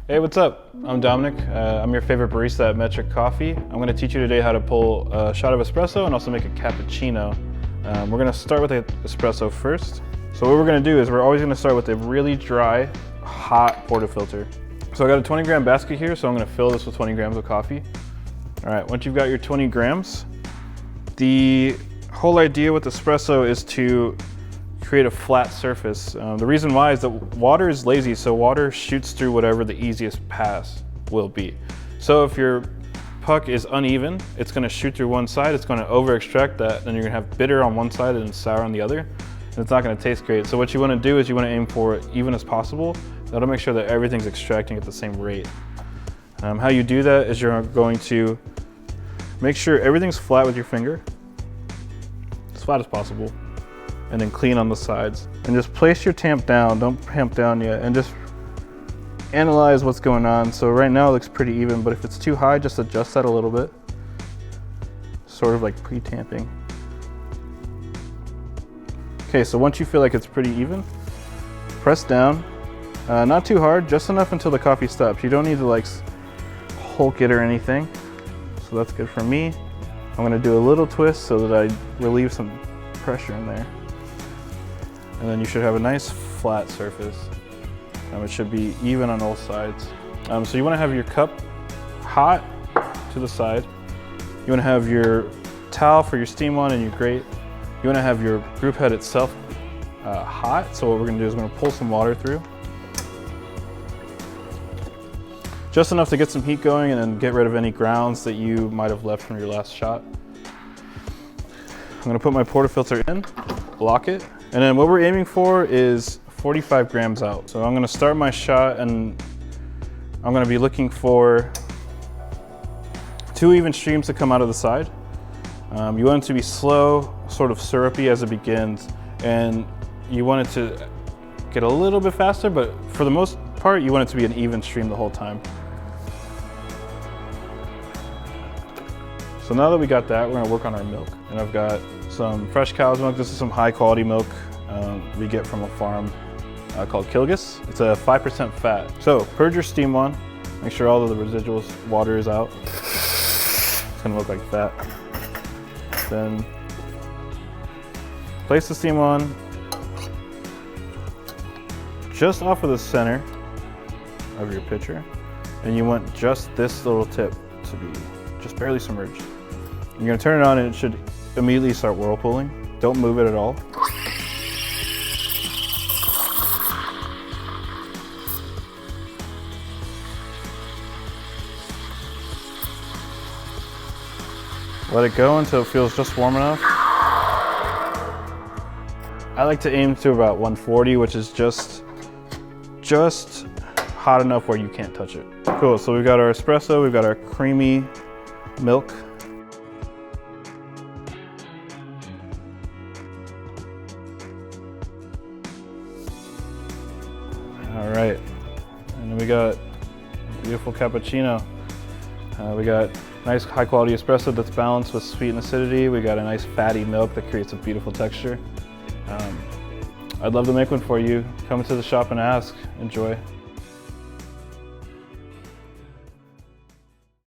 Hey, what's up? I'm Dominic. I'm your favorite barista at Metric Coffee. I'm going to teach you today how to pull a shot of espresso and also make a cappuccino. We're going to start with the espresso first. So what we're going to do is we're always going to start with a really dry, hot portafilter. So I got a 20 gram basket here, so I'm going to fill this with 20 grams of coffee. All right, once you've got your 20 grams, the whole idea with espresso is to create a flat surface. The reason why is that water is lazy, so water shoots through whatever the easiest pass will be. So if your puck is uneven, it's going to shoot through one side, it's going to over extract that, then you're going to have bitter on one side and sour on the other, and it's not going to taste great. So what you want to do is you want to aim for it even as possible. That'll make sure that everything's extracting at the same rate. How you do that is you're going to make sure everything's flat with your finger, as flat as possible, and then clean on the sides. And just place your tamp down, don't tamp down yet, and just analyze what's going on. So right now it looks pretty even, but if it's too high, just adjust that a little bit. Sort of like pre-tamping. Okay, so once you feel like it's pretty even, press down. Not too hard, just enough until the coffee stops. You don't need to like hulk it or anything. So that's good for me. I'm gonna do a little twist so that I relieve some pressure in there. And then you should have a nice flat surface. It should be even on all sides. So you want to have your cup hot to the side. You want to have your towel for your steam on and your grate. You want to have your group head itself hot. So what we're going to do is we're going to pull some water through. Just enough to get some heat going and then get rid of any grounds that you might have left from your last shot. I'm going to put my portafilter in, lock it. And then what we're aiming for is 45 grams out. So I'm gonna start my shot and I'm gonna be looking for 2 even streams to come out of the side. You want it to be slow, sort of syrupy as it begins, and you want it to get a little bit faster, but for the most part, you want it to be an even stream the whole time. So now that we got that, we're gonna work on our milk. And I've got some fresh cow's milk. This is some high quality milk we get from a farm called Kilgus. It's a 5% fat. So purge your steam on, make sure all of the residual water is out. It's gonna look like that. Then place the steam on just off of the center of your pitcher. And you want just this little tip to be just barely submerged. You're gonna turn it on and it should immediately start whirlpooling. Don't move it at all. Let it go until it feels just warm enough. I like to aim to about 140, which is just hot enough where you can't touch it. Cool, so we've got our espresso, we've got our creamy milk. All right, and then we got beautiful cappuccino. We got nice high quality espresso that's balanced with sweet and acidity. We got a nice fatty milk that creates a beautiful texture. I'd love to make one for you. Come to the shop and ask. Enjoy.